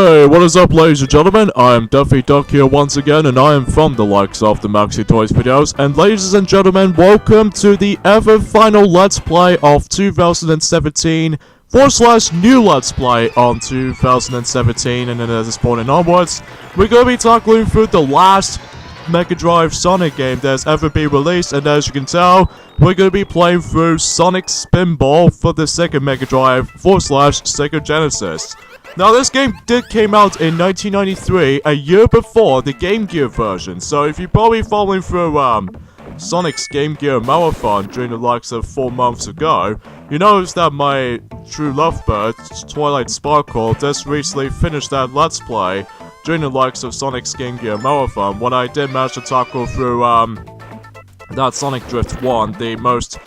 Hey, what is up, ladies and gentlemen? I am Duffy Duck here once again, and I am from the likes of the Maxi Toys videos. And ladies and gentlemen, welcome to the ever final Let's Play of 2017 / new Let's Play on 2017. And then at this point and onwards, we're going to be tackling through the last Mega Drive Sonic game that's ever been released. And as you can tell, we're going to be playing through Sonic Spinball for the Sega Mega Drive / Sega Genesis. Now, this game came out in 1993, a year before the Game Gear version. So if you're probably following through Sonic's Game Gear marathon during the likes of 4 months ago, you notice that my true lovebird, Twilight Sparkle, just recently finished that Let's Play during the likes of Sonic's Game Gear marathon, when I did manage to tackle through that Sonic Drift 1, the most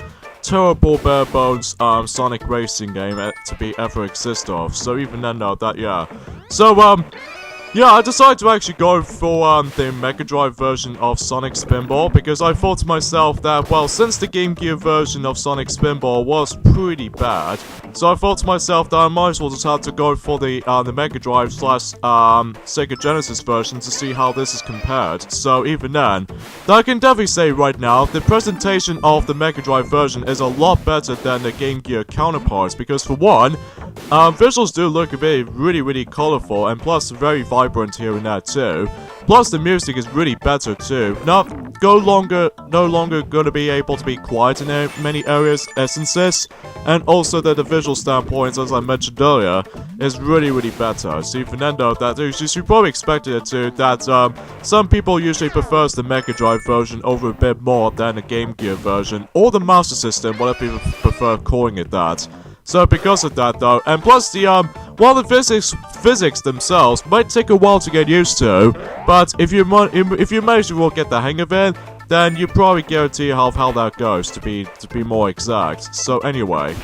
terrible bare bones Sonic racing game to be ever exist of. So even then, yeah. So yeah, I decided to actually go for the Mega Drive version of Sonic Spinball, because I thought to myself that, well, since the Game Gear version of Sonic Spinball was pretty bad, so I thought to myself that I might as well just have to go for the Mega Drive / Sega Genesis version to see how this is compared. So even then, I can definitely say right now, the presentation of the Mega Drive version is a lot better than the Game Gear counterparts, because for one, visuals do look a bit really colorful, and plus very vibrant here and there too. Plus the music is really better too. No longer gonna be able to be quiet in many areas, essences, and also that the visual standpoint, as I mentioned earlier, is really better. So even then though, that you probably expected it to, that some people usually prefers the Mega Drive version over a bit more than the Game Gear version, or the Master System, whatever you prefer calling it that. So because of that though, and plus the while the physics themselves might take a while to get used to, but if you manage to get the hang of it, then you probably guarantee how that goes, to be more exact. So anyway,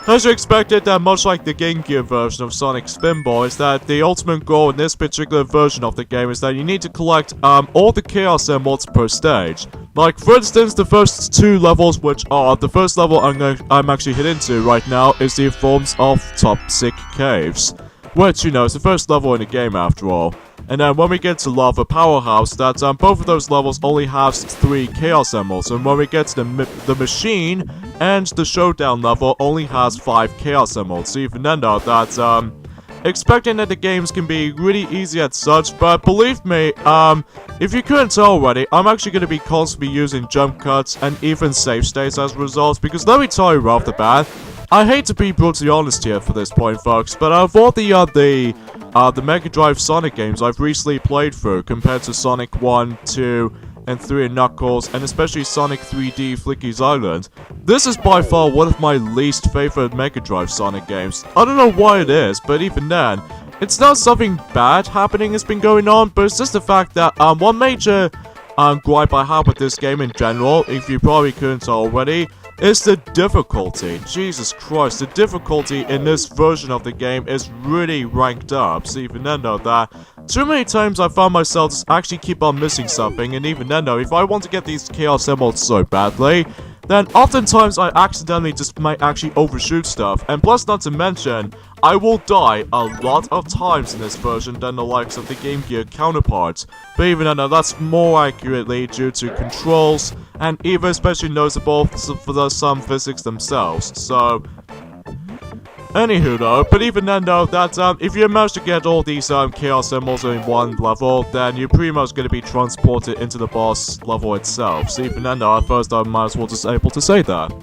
as you expected, that much like the Game Gear version of Sonic Spinball, is that the ultimate goal in this particular version of the game is that you need to collect all the Chaos Emeralds per stage. Like, for instance, the first 2 levels, which are the first level I'm actually heading to right now, is the forms of Toxic Caves, which, you know, is the first level in the game after all. And then when we get to Lava Powerhouse, that both of those levels only has 3 Chaos Emeralds, and when we get to the Machine and the Showdown level only has 5 Chaos Emeralds. So even then though, that expecting that the games can be really easy at such, but believe me, if you couldn't tell already, I'm actually going to be constantly using jump cuts and even save states as a result, because let me tell you right off the bat, I hate to be brutally honest here for this point, folks, but out of all the Mega Drive Sonic games I've recently played through, compared to Sonic 1, 2, and 3 and Knuckles, and especially Sonic 3D Flicky's Island, this is by far one of my least favorite Mega Drive Sonic games. I don't know why it is, but even then, it's not something bad happening has been going on, but it's just the fact that one major gripe I have with this game in general, if you probably couldn't tell already, is the difficulty. Jesus Christ, the difficulty in this version of the game is really ranked up. So even then though, that too many times I found myself just actually keep on missing something, and even then though, if I want to get these Chaos Emeralds so badly, then oftentimes I accidentally just might actually overshoot stuff, and plus not to mention, I will die a lot of times in this version than the likes of the Game Gear counterparts. But even then, that's more accurately due to controls, and even especially noticeable for some physics themselves. So anywho though, but even then though, that if you manage to get all these Chaos Emeralds in one level, then you're pretty much going to be transported into the boss level itself. So even then though, at first I might as well just able to say that.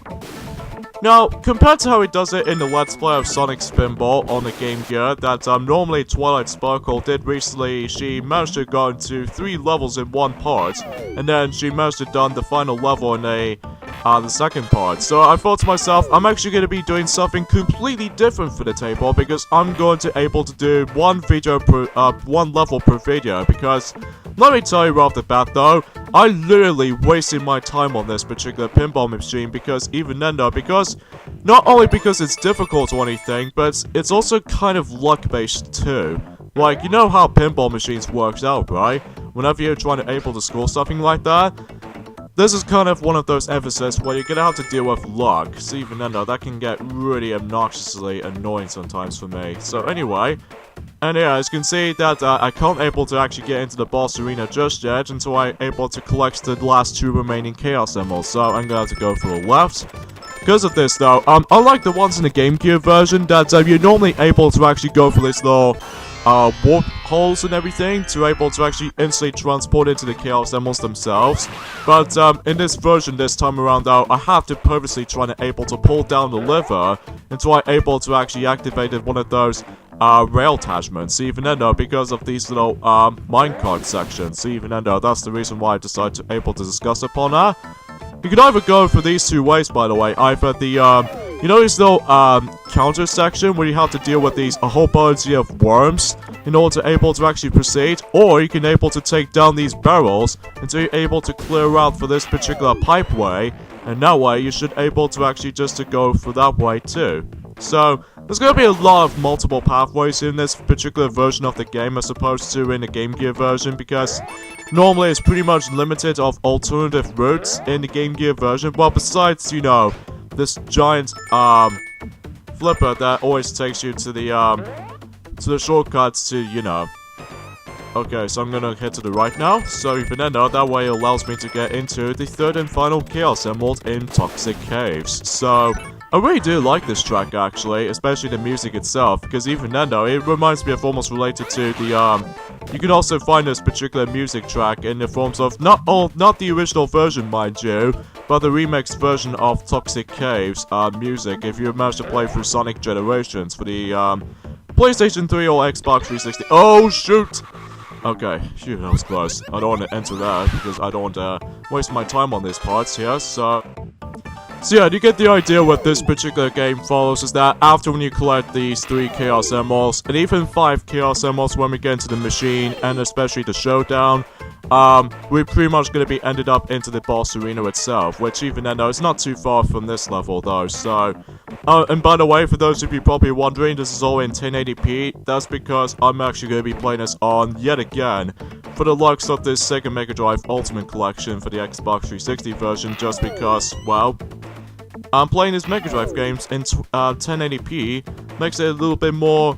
Now, compared to how he does it in the Let's Play of Sonic Spinball on the Game Gear, that normally Twilight Sparkle did recently, she managed to go into 3 levels in one part, and then she managed to done the final level in the second part. So I thought to myself, I'm actually going to be doing something completely different for the table, because I'm going to able to do one level per video, because let me tell you right off the bat though, I literally wasted my time on this particular pinball machine, because even then though, because not only because it's difficult or anything, but it's also kind of luck based too. Like, you know how pinball machines works out, right? Whenever you're trying to able to score something like that, this is kind of one of those episodes where you're gonna have to deal with luck. So even then though, that can get really obnoxiously annoying sometimes for me. So anyway, and yeah, as you can see that I can't able to actually get into the boss arena just yet until I'm able to collect the last 2 remaining Chaos Emeralds. So I'm gonna have to go for the left. Because of this though, unlike the ones in the Game Gear version, that you're normally able to actually go for this little warp holes and everything to able to actually instantly transport into the Chaos Emeralds themselves. But in this version this time around though, I have to purposely try to able to pull down the lever until I'm able to actually activate one of those rail attachments. Even then though, because of these little minecart sections. Even then though, that's the reason why I decided to able to discuss upon that. You can either go for these 2 ways, by the way. Either the, you know this little, counter section where you have to deal with a whole bunch of worms in order to able to actually proceed, or you can able to take down these barrels until you're able to clear out for this particular pipeway, and that way you should able to actually just to go for that way too. So, there's going to be a lot of multiple pathways in this particular version of the game as opposed to in the Game Gear version, because normally it's pretty much limited of alternative routes in the Game Gear version. Well, besides, you know, this giant flipper that always takes you to the shortcuts to, you know. Okay, so I'm gonna head to the right now. So even then though, that way it allows me to get into the 3rd and final Chaos Emerald in Toxic Caves. So I really do like this track actually, especially the music itself, because even then though, it reminds me of almost related to the you can also find this particular music track in the forms of not the original version, mind you, but the remixed version of Toxic Caves music if you manage to play through Sonic Generations for the PlayStation 3 or Xbox 360. Oh shoot! Okay, phew, that was close. I don't want to enter that because I don't want to waste my time on these parts here, so yeah, you get the idea what this particular game follows is that after when you collect these 3 Chaos Emeralds, and even 5 Chaos Emeralds when we get into the machine, and especially the showdown, we're pretty much going to be ended up into the boss arena itself, which even then though, it's not too far from this level though, so and by the way, for those of you probably wondering, this is all in 1080p, that's because I'm actually going to be playing this on, yet again, for the likes of this Sega Mega Drive Ultimate Collection for the Xbox 360 version, just because, well, playing these Mega Drive games in 1080p makes it a little bit more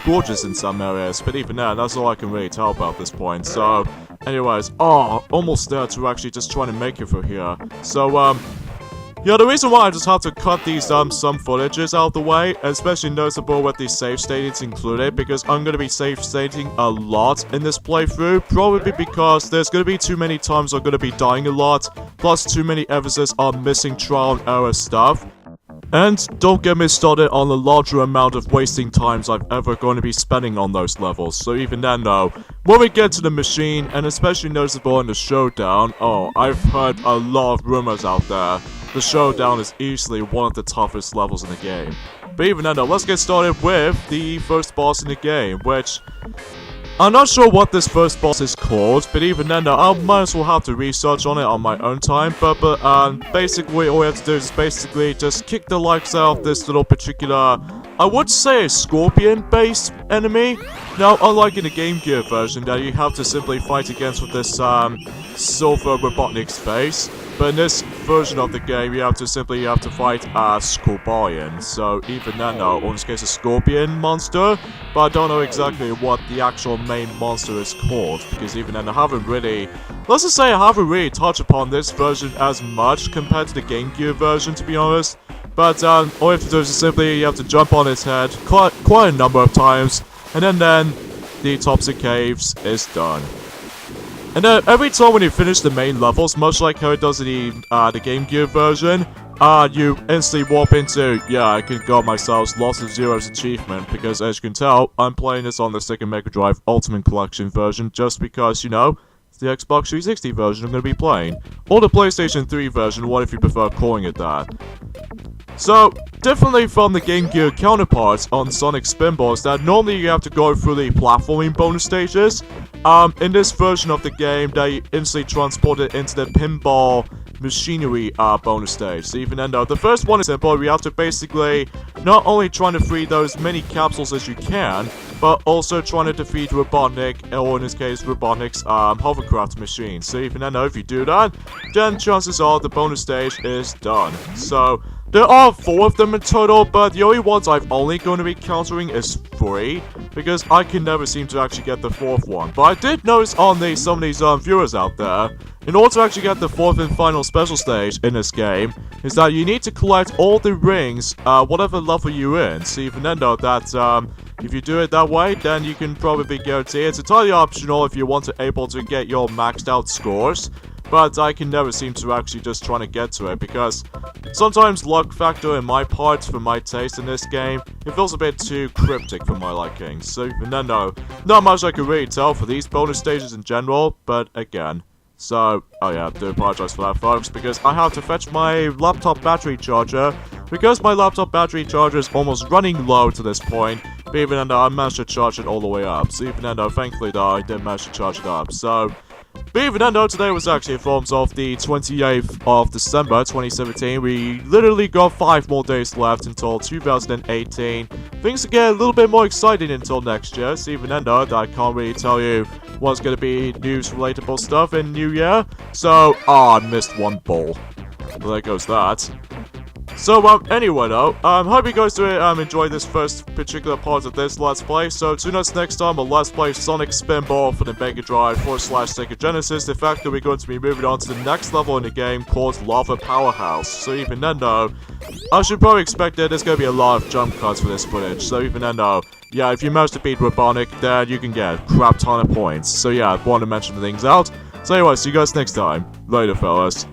gorgeous in some areas, but even then, that's all I can really tell about this point. So, anyways, almost there to actually just trying to make it for here. So, yeah, the reason why I just have to cut these some footages out of the way, especially noticeable with these save statings included, because I'm going to be save stating a lot in this playthrough, probably because there's going to be too many times I'm going to be dying a lot, plus too many emphasis on missing trial and error stuff. And don't get me started on the larger amount of wasting times I'm ever going to be spending on those levels. So even then though, when we get to the machine, and especially noticeable in the showdown, I've heard a lot of rumors out there. The showdown is easily one of the toughest levels in the game. But even then though, let's get started with the first boss in the game, which I'm not sure what this first boss is called, but even then, I might as well have to research on it on my own time. But basically, all we have to do is basically just kick the likes out of this little particular, I would say a scorpion-based enemy. Now, unlike in the Game Gear version, that you have to simply fight against with this silver Robotnik's face. But in this version of the game, you have to fight a Scorpion. So even then though, in this case a Scorpion monster, but I don't know exactly what the actual main monster is called, because even then I haven't really, let's just say I haven't really touched upon this version as much compared to the Game Gear version, to be honest. But all you have to do is simply, you have to jump on its head quite a number of times, and then the Toxic Caves is done. And every time when you finish the main levels, much like how it does in the Game Gear version, you instantly warp into, yeah, I can got myself Lost of Zero's achievement, because as you can tell, I'm playing this on the Sega Mega Drive Ultimate Collection version, just because, you know, it's the Xbox 360 version I'm going to be playing. Or the PlayStation 3 version, what if you prefer calling it that. So, differently from the Game Gear counterparts on Sonic Spinball is that normally you have to go through the platforming bonus stages. In this version of the game, they instantly transported into the pinball machinery bonus stage. So even then though, the first one is simple, you have to basically not only trying to free those many capsules as you can, but also trying to defeat Robotnik, or in this case, Robotnik's hovercraft machine. So even then, if you do that, then chances are the bonus stage is done. So there are 4 of them in total, but the only ones I'm only going to be countering is 3, because I can never seem to actually get the 4th one. But I did notice on some of these viewers out there, in order to actually get the 4th and final special stage in this game, is that you need to collect all the rings, whatever level you're in. So even then, though, that if you do it that way, then you can probably guarantee it's entirely optional if you want to able to get your maxed out scores. But I can never seem to actually just trying to get to it, because sometimes luck factor in my part for my taste in this game, it feels a bit too cryptic for my liking. So even then, no, not much I can really tell for these bonus stages in general, but again. So, oh yeah, I do apologize for that, folks, because I have to fetch my laptop battery charger, because my laptop battery charger is almost running low to this point, but even then, I managed to charge it all the way up. So even then, thankfully, though, I did manage to charge it up. So, but even then, today was actually in forms of the 28th of December 2017. We literally got 5 more days left until 2018. Things get a little bit more exciting until next year. So even then, I can't really tell you what's going to be news-relatable stuff in New Year. So, I missed one ball. Well, there goes that. So, anyway, though, hope you guys do enjoy this first particular part of this Let's Play. So, tune us next time on Let's Play Sonic Spinball for the Mega Drive / Sega Genesis. The fact that we're going to be moving on to the next level in the game called Lava Powerhouse. So, even then, though, I should probably expect that there's going to be a lot of jump cuts for this footage. So, even then, though, yeah, if you manage to beat Robotnik, then you can get a crap ton of points. So, yeah, I wanted to mention the things out. So, anyway, see you guys next time. Later, fellas.